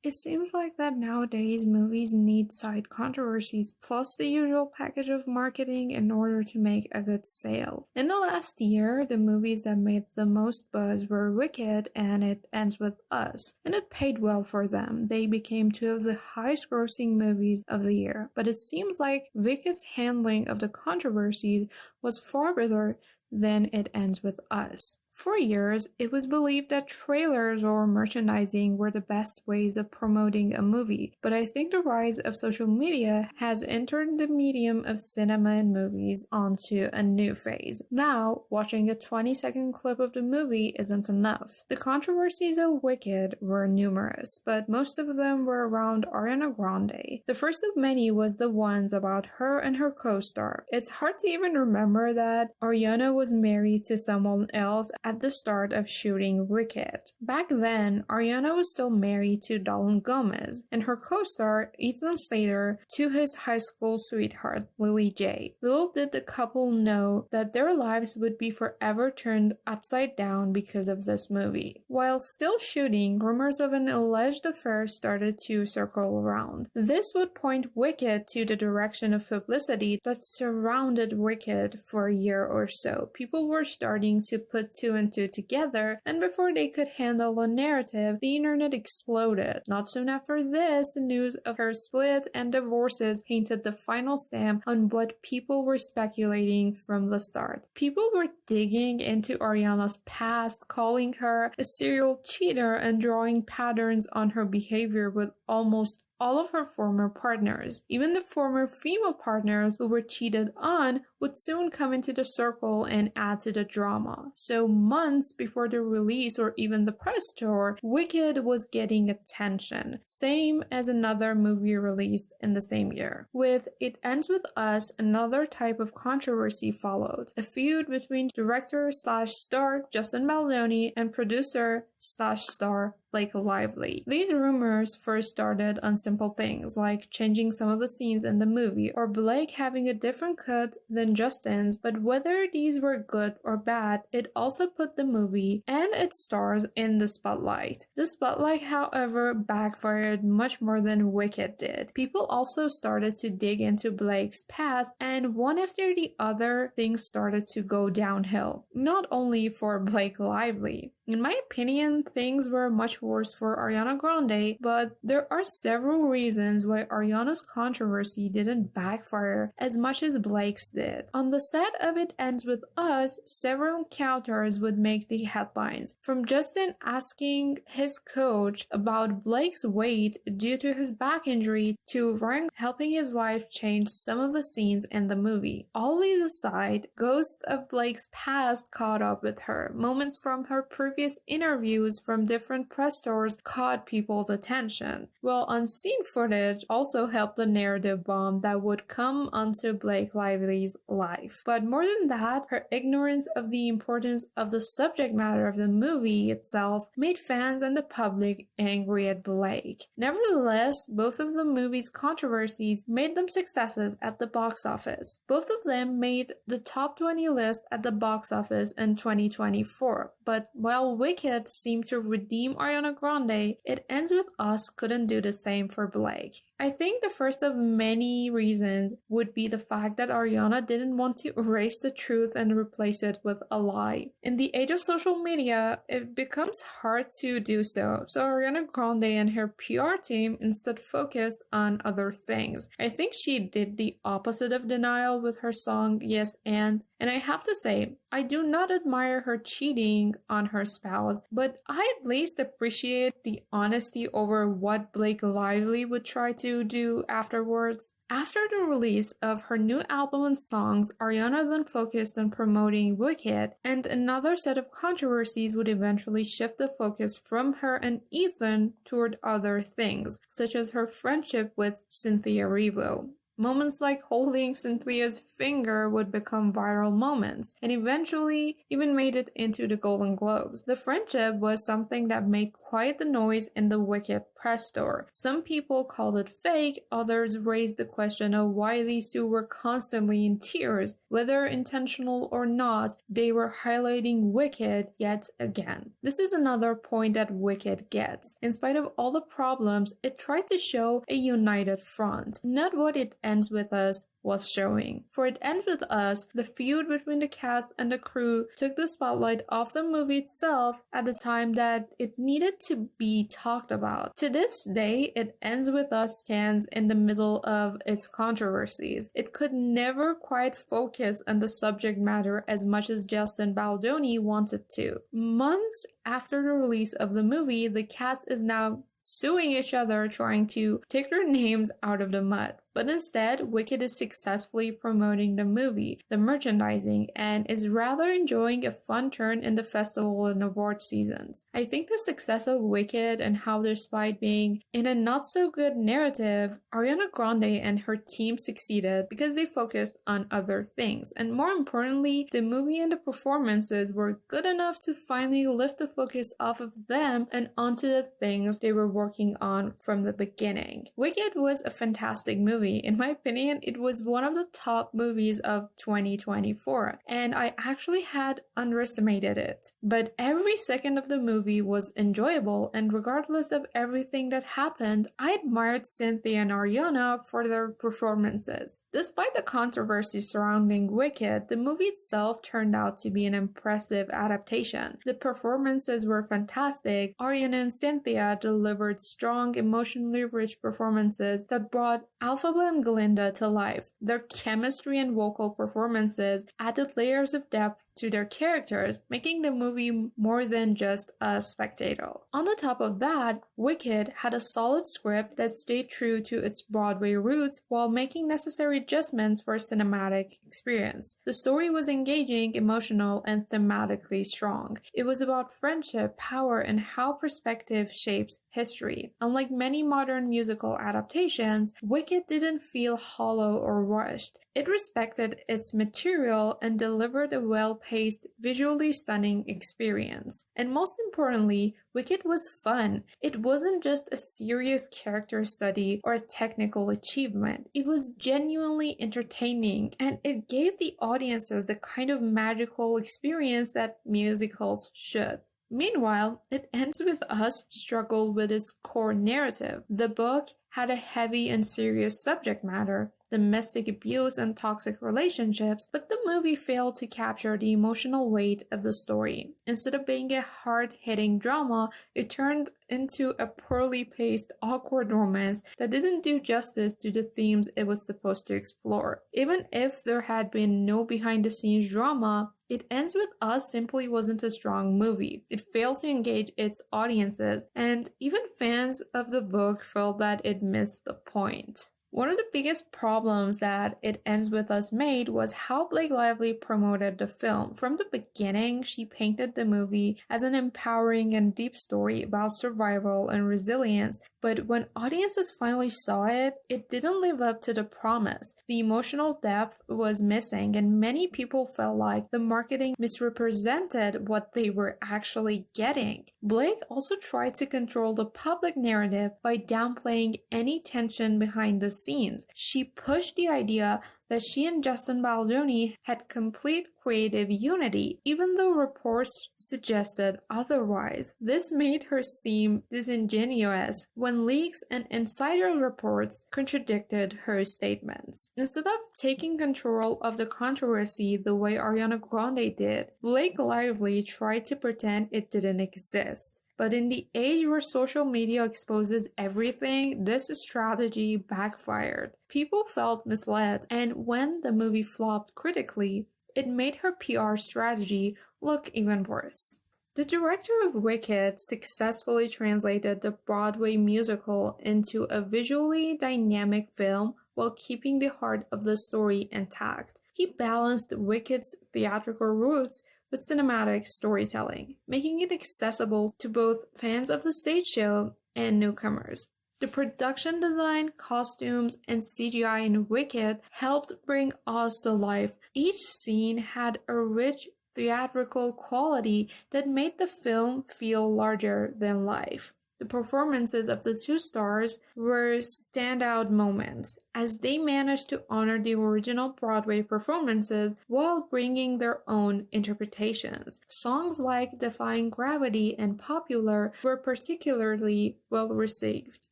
It seems like that nowadays movies need side controversies plus the usual package of marketing in order to make a good sale. In the last year, the movies that made the most buzz were Wicked and It Ends With Us, and it paid well for them. They became two of the highest grossing movies of the year, but it seems like Wicked's handling of the controversies was far better than It Ends With Us. For years, it was believed that trailers or merchandising were the best ways of promoting a movie, but I think the rise of social media has entered the medium of cinema and movies onto a new phase. Now, watching a 20-second clip of the movie isn't enough. The controversies of Wicked were numerous, but most of them were around Ariana Grande. The first of many was the ones about her and her co-star. It's hard to even remember that Ariana was married to someone else at the start of shooting Wicked. Back then, Ariana was still married to Dalton Gomez, and her co-star, Ethan Slater, to his high school sweetheart, Lily J. Little did the couple know that their lives would be forever turned upside down because of this movie. While still shooting, rumors of an alleged affair started to circle around. This would point Wicked to the direction of publicity that surrounded Wicked for a year or so. People were starting to put two and two together, and before they could handle a narrative, the internet exploded. Not soon after this, the news of her split and divorces painted the final stamp on what people were speculating from the start. People were digging into Ariana's past, calling her a serial cheater and drawing patterns on her behavior with almost all of her former partners. Even the former female partners who were cheated on would soon come into the circle and add to the drama. So months before the release or even the press tour, Wicked was getting attention, same as another movie released in the same year. With It Ends With Us, another type of controversy followed, a feud between director/star Justin Baldoni and producer/star Blake Lively. These rumors first started on simple things like changing some of the scenes in the movie or Blake having a different cut than Justin's, but whether these were good or bad, it also put the movie and its stars in the spotlight. The spotlight, however, backfired much more than Wicked did. People also started to dig into Blake's past, and one after the other, things started to go downhill. Not only for Blake Lively. In my opinion, things were much worse for Ariana Grande, but there are several reasons why Ariana's controversy didn't backfire as much as Blake's did. On the set of It Ends With Us, several encounters would make the headlines. From Justin asking his coach about Blake's weight due to his back injury to Ryan helping his wife change some of the scenes in the movie. All these aside, ghosts of Blake's past caught up with her. Moments from her previous interviews from different press tours caught people's attention, while unseen footage also helped the narrative bomb that would come onto Blake Lively's life. But more than that, her ignorance of the importance of the subject matter of the movie itself made fans and the public angry at Blake. Nevertheless, both of the movie's controversies made them successes at the box office. Both of them made the top 20 list at the box office in 2024, but while Wicked seemed to redeem Ariana Grande, It Ends With Us couldn't do the same for Blake. I think the first of many reasons would be the fact that Ariana didn't want to erase the truth and replace it with a lie. In the age of social media, it becomes hard to do so, so Ariana Grande and her PR team instead focused on other things. I think she did the opposite of denial with her song Yes and I have to say, I do not admire her cheating on her spouse, but I at least appreciate the honesty over what Blake Lively would try to do afterwards. After the release of her new album and songs, Ariana then focused on promoting Wicked, and another set of controversies would eventually shift the focus from her and Ethan toward other things, such as her friendship with CynthiaErivo. Moments like holding Cynthia's finger would become viral moments, and eventually even made it into the Golden Globes. The friendship was something that made quite the noise in the Wicked press tour. Some people called it fake, others raised the question of why these two were constantly in tears. Whether intentional or not, they were highlighting Wicked yet again. This is another point that Wicked gets. In spite of all the problems, it tried to show a united front. Not what It Ends With Us was showing. For It Ends With Us, the feud between the cast and the crew took the spotlight off the movie itself at the time that it needed to be talked about. To this day, It Ends With Us stands in the middle of its controversies. It could never quite focus on the subject matter as much as Justin Baldoni wanted to. Months after the release of the movie, the cast is now suing each other, trying to take their names out of the mud. But instead, Wicked is successfully promoting the movie, the merchandising, and is rather enjoying a fun turn in the festival and award seasons. I think the success of Wicked and how despite being in a not-so-good narrative, Ariana Grande and her team succeeded because they focused on other things. And more importantly, the movie and the performances were good enough to finally lift the focus off of them and onto the things they were working on from the beginning. Wicked was a fantastic movie. In my opinion, it was one of the top movies of 2024, and I actually had underestimated it. But every second of the movie was enjoyable, and regardless of everything that happened, I admired Cynthia and Ariana for their performances. Despite the controversy surrounding Wicked, the movie itself turned out to be an impressive adaptation. The performances were fantastic. Ariana and Cynthia delivered strong, emotionally rich performances that brought Alpha and Glinda to life. Their chemistry and vocal performances added layers of depth to their characters, making the movie more than just a spectacle. On the top of that, Wicked had a solid script that stayed true to its Broadway roots while making necessary adjustments for a cinematic experience. The story was engaging, emotional, and thematically strong. It was about friendship, power, and how perspective shapes history. Unlike many modern musical adaptations, Wicked didn't feel hollow or rushed. It respected its material and delivered a well-paced, visually stunning experience. And most importantly, Wicked was fun. It wasn't just a serious character study or a technical achievement. It was genuinely entertaining, and it gave the audiences the kind of magical experience that musicals should. Meanwhile, It Ends With Us struggled with its core narrative. The book had a heavy and serious subject matter, domestic abuse and toxic relationships, but the movie failed to capture the emotional weight of the story. Instead of being a hard-hitting drama, it turned into a poorly paced, awkward romance that didn't do justice to the themes it was supposed to explore. Even if there had been no behind-the-scenes drama, It Ends With Us simply wasn't a strong movie. It failed to engage its audiences, and even fans of the book felt that it missed the point. One of the biggest problems that It Ends With Us made was how Blake Lively promoted the film. From the beginning, she painted the movie as an empowering and deep story about survival and resilience, but when audiences finally saw it, it didn't live up to the promise. The emotional depth was missing, and many people felt like the marketing misrepresented what they were actually getting. Blake also tried to control the public narrative by downplaying any tension behind the scenes. She pushed the idea that she and Justin Baldoni had complete creative unity, even though reports suggested otherwise. This made her seem disingenuous when leaks and insider reports contradicted her statements. Instead of taking control of the controversy the way Ariana Grande did, Blake Lively tried to pretend it didn't exist. But in the age where social media exposes everything, this strategy backfired. People felt misled, and when the movie flopped critically, it made her PR strategy look even worse. The director of Wicked successfully translated the Broadway musical into a visually dynamic film while keeping the heart of the story intact. He balanced Wicked's theatrical roots with cinematic storytelling, making it accessible to both fans of the stage show and newcomers. The production design, costumes, and CGI in Wicked helped bring Oz to life. Each scene had a rich theatrical quality that made the film feel larger than life. The performances of the two stars were standout moments, as they managed to honor the original Broadway performances while bringing their own interpretations. Songs like Defying Gravity and Popular were particularly well received,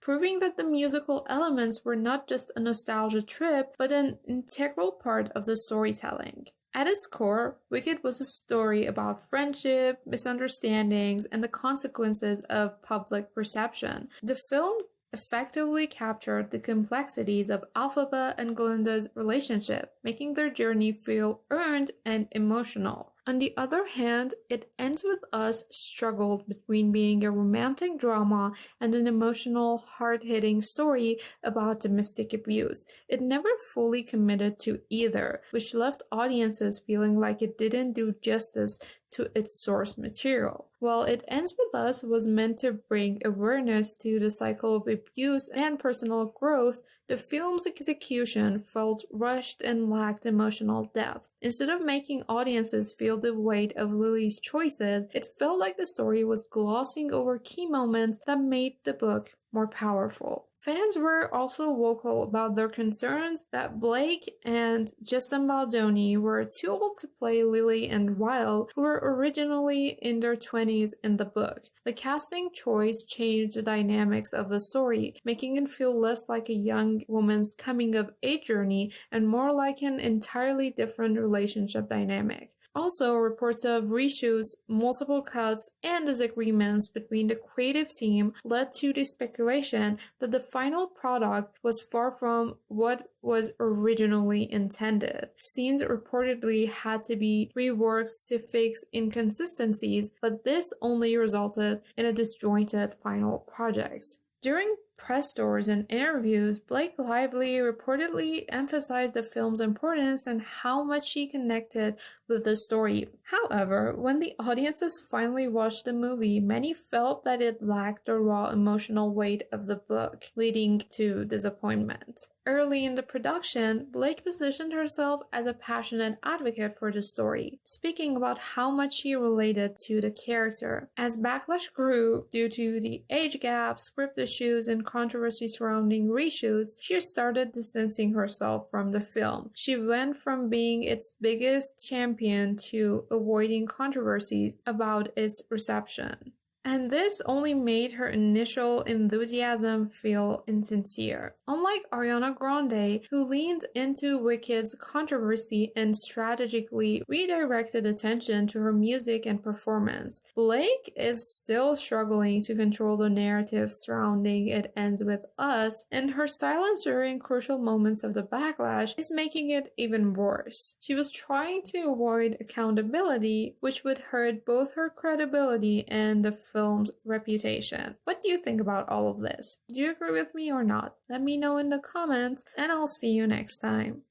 proving that the musical elements were not just a nostalgia trip, but an integral part of the storytelling. At its core, Wicked was a story about friendship, misunderstandings, and the consequences of public perception. The film effectively captured the complexities of Elphaba and Glinda's relationship, making their journey feel earned and emotional. On the other hand, It Ends With Us struggled between being a romantic drama and an emotional, hard-hitting story about domestic abuse. It never fully committed to either, which left audiences feeling like it didn't do justice to its source material. While It Ends With Us was meant to bring awareness to the cycle of abuse and personal growth, the film's execution felt rushed and lacked emotional depth. Instead of making audiences feel the weight of Lily's choices, it felt like the story was glossing over key moments that made the book more powerful. Fans were also vocal about their concerns that Blake and Justin Baldoni were too old to play Lily and Ryle, who were originally in their 20s in the book. The casting choice changed the dynamics of the story, making it feel less like a young woman's coming-of-age journey and more like an entirely different relationship dynamic. Also, reports of reshoots, multiple cuts, and disagreements between the creative team led to the speculation that the final product was far from what was originally intended. Scenes reportedly had to be reworked to fix inconsistencies, but this only resulted in a disjointed final project. During press tours and interviews, Blake Lively reportedly emphasized the film's importance and how much she connected with the story. However, when the audiences finally watched the movie, many felt that it lacked the raw emotional weight of the book, leading to disappointment. Early in the production, Blake positioned herself as a passionate advocate for the story, speaking about how much she related to the character. As backlash grew due to the age gap, script issues, and controversy surrounding reshoots, she started distancing herself from the film. She went from being its biggest champion to avoiding controversies about its reception. And this only made her initial enthusiasm feel insincere. Unlike Ariana Grande, who leaned into Wicked's controversy and strategically redirected attention to her music and performance, Blake is still struggling to control the narrative surrounding It Ends With Us, and her silence during crucial moments of the backlash is making it even worse. She was trying to avoid accountability, which would hurt both her credibility and the film's reputation. What do you think about all of this? Do you agree with me or not? Let me know in the comments, and I'll see you next time.